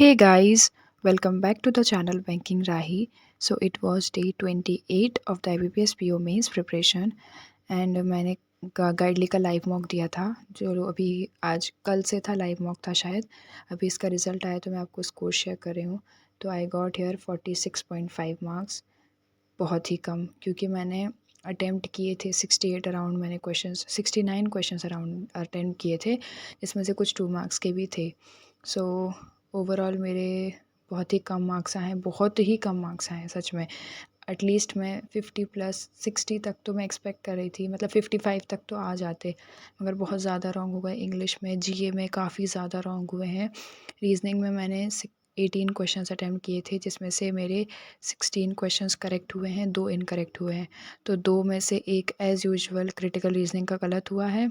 Hey guys, welcome back to the channel Banking Rahi. So it was day 28 of the IBPS PO mains preparation and मैंने गाइडली का live mock दिया था जो अभी आज कल से था, लाइव मॉक था शायद। अभी इसका रिज़ल्ट आया तो मैं आपको स्कोर शेयर कर रही हूँ। तो आई गॉट हेयर 46.5 मार्क्स, बहुत ही कम, क्योंकि मैंने अटेम्प्ट किए थे 68 अराउंड, मैंने क्वेश्चंस 69 क्वेश्चंस अराउंड अटेम्प्ट किए थे, जिसमें से कुछ 2 मार्क्स के भी थे। सो ओवरऑल मेरे बहुत ही कम मार्क्स आए हैं, बहुत ही कम मार्क्स आए हैं सच में। एटलीस्ट मैं 50 प्लस 60 तक तो मैं एक्सपेक्ट कर रही थी, मतलब 55 तक तो आ जाते, मगर बहुत ज़्यादा रॉन्ग हो गए। इंग्लिश में, जीए में काफ़ी ज़्यादा रॉन्ग हुए हैं। रीजनिंग में मैंने 18 क्वेश्चंस अटैम्प्ट किए थे, जिसमें से मेरे 16 क्वेश्चंस करेक्ट हुए हैं, 2 इनकरेक्ट हुए हैं। तो 2 में से एक एज़ यूजुअल क्रिटिकल रीजनिंग का गलत हुआ है,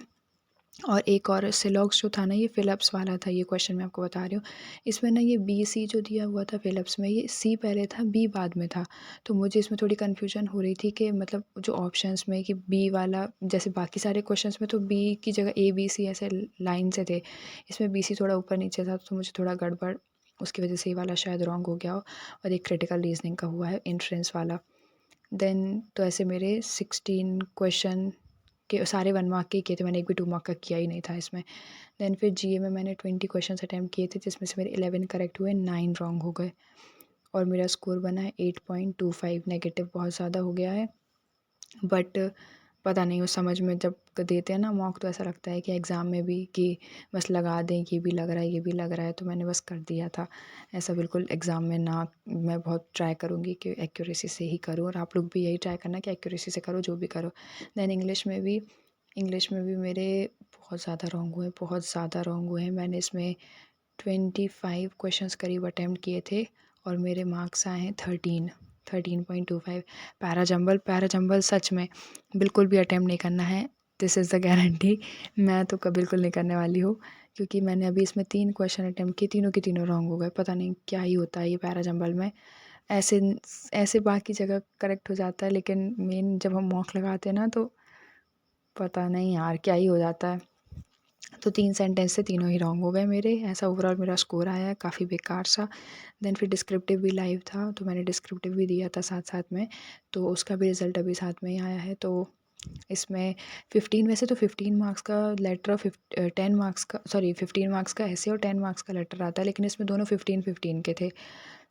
और एक और सिलॉक्स जो था ना, ये फ़िलिप्स वाला था, ये क्वेश्चन मैं आपको बता रही हूँ। इसमें ना ये बी सी जो दिया हुआ था फ़िलिप्स में, ये सी पहले था, बी बाद में था। तो मुझे इसमें थोड़ी कन्फ्यूजन हो रही थी कि मतलब जो ऑप्शंस में कि बी वाला, जैसे बाकी सारे क्वेश्चंस में तो बी की जगह ए बी सी ऐसे लाइन से थे, इसमें बी सी थोड़ा ऊपर नीचे था, तो मुझे थोड़ा गड़बड़, उसकी वजह से ये वाला शायद रॉन्ग हो गया हो। और एक क्रिटिकल रीजनिंग का हुआ है, इंट्रेंस वाला। देन तो ऐसे मेरे 16 क्वेश्चन के सारे 1 मार्क के ही किए थे, मैंने एक भी 2 मार्क का किया ही नहीं था इसमें। देन फिर जीए में मैंने 20 क्वेश्चंस अटैम्प्ट किए थे, जिसमें से मेरे 11 करेक्ट हुए, 9 रॉन्ग हो गए, और मेरा स्कोर बना है 8.25। नेगेटिव बहुत ज़्यादा हो गया है, बट पता नहीं, उस समझ में जब देते हैं ना मॉक, तो ऐसा लगता है कि एग्ज़ाम में भी कि बस लगा दें कि ये भी लग रहा है, ये भी लग रहा है, तो मैंने बस कर दिया था। ऐसा बिल्कुल एग्ज़ाम में ना, मैं बहुत ट्राई करूँगी कि एक्यूरेसी से ही करूँ, और आप लोग भी यही ट्राई करना कि एक्यूरेसी से करो जो भी करो। देन इंग्लिश में भी मेरे बहुत ज़्यादा रॉन्ग हुए, बहुत ज़्यादा रॉन्ग हुए हैं। मैंने इसमें 25 क्वेश्चंस करीब अटैम्प्ट किए थे, और मेरे मार्क्स आए हैं 13.25। पैराजंबल सच में बिल्कुल भी अटैम्प्ट नहीं करना है, दिस इज़ द गारंटी। मैं तो कभी बिल्कुल नहीं करने वाली हूँ, क्योंकि मैंने अभी इसमें 3 क्वेश्चन अटैम्प्ट किए, तीनों के तीनों रॉन्ग हो गए। पता नहीं क्या ही होता है ये पैराजंबल में, ऐसे ऐसे बाकी जगह करेक्ट हो जाता है, लेकिन मेन जब हम मॉक लगाते हैं ना, तो पता नहीं यार क्या ही हो जाता है। तो 3 सेंटेंस से तीनों ही रॉन्ग हो गए मेरे। ऐसा ओवरऑल मेरा स्कोर आया है, काफ़ी बेकार सा। देन फिर डिस्क्रिप्टिव भी लाइव था, तो मैंने डिस्क्रिप्टिव भी दिया था साथ-साथ में, तो उसका भी रिज़ल्ट अभी साथ में ही आया है। तो इसमें 15, वैसे तो 15 मार्क्स का लेटर और 10 मार्क्स का, सॉरी 15 मार्क्स का ऐसे और 10 मार्क्स का लेटर आता है, लेकिन इसमें दोनों 15-15 के थे।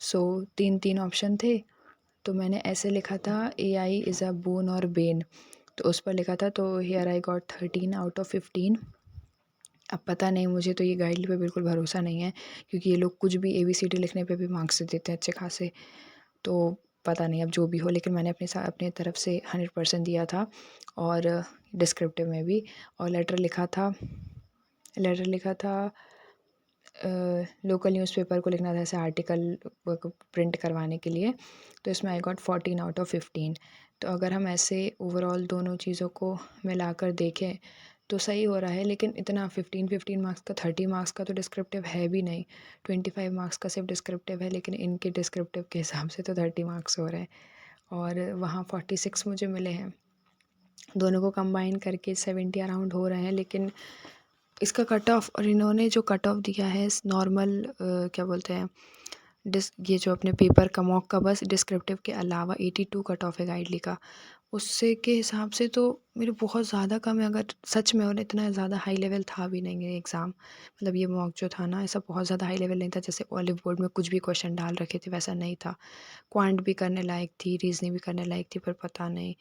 सो 3-3 ऑप्शन थे, तो मैंने ऐसे लिखा था, एआई इज़ अ बोन और बेन, तो उस पर लिखा था। तो here I got 13 out of 15। अब पता नहीं, मुझे तो ये गाइड पे बिल्कुल भरोसा नहीं है, क्योंकि ये लोग कुछ भी ABCD लिखने पे भी मार्क्स देते हैं अच्छे खासे। तो पता नहीं अब जो भी हो, लेकिन मैंने अपने तरफ से 100% दिया था, और डिस्क्रिप्टिव में भी। और लेटर लिखा था लोकल न्यूज़पेपर को लिखना था, ऐसे आर्टिकल प्रिंट करवाने के लिए। तो इसमें आई गॉट 14 आउट ऑफ 15। तो अगर हम ऐसे ओवरऑल दोनों चीज़ों को मिलाकर देखें तो सही हो रहा है, लेकिन इतना 15-15 मार्क्स का, 30 मार्क्स का तो डिस्क्रिप्टिव है भी नहीं। 25 मार्क्स का सिर्फ डिस्क्रिप्टिव है, लेकिन इनके डिस्क्रिप्टिव के हिसाब से तो 30 मार्क्स हो रहे हैं, और वहाँ 46 मुझे मिले हैं। दोनों को कंबाइन करके 70 अराउंड हो रहे हैं, लेकिन इसका कट ऑफ, और इन्होंने जो कट ऑफ दिया है नॉर्मल, क्या बोलते हैं, ये जो अपने पेपर का मॉक का, बस डिस्क्रिप्टिव के अलावा 82 कट ऑफ है गाइडली का। उससे के हिसाब से तो मेरे बहुत ज़्यादा कम है, अगर सच में, और इतना ज़्यादा हाई लेवल था भी नहीं ये एग्ज़ाम। मतलब ये मॉक जो था ना, ऐसा बहुत ज़्यादा हाई लेवल नहीं था, जैसे ऑलिव बोर्ड में कुछ भी क्वेश्चन डाल रखे थे, वैसा नहीं था। क्वांट भी करने लायक थी, रीजनिंग भी करने लायक थी, पर पता नहीं,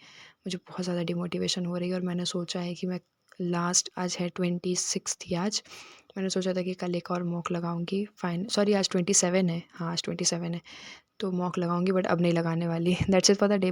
मुझे बहुत ज़्यादा डिमोटिवेशन हो रही है। और मैंने सोचा है कि मैं लास्ट, आज है 26 थी आज, मैंने सोचा था कि कल एक और मॉक लगाऊंगी। सॉरी आज 27 है, हाँ आज 27 है, तो मॉक लगाऊंगी, बट अब नहीं लगाने वाली। That's it for the day.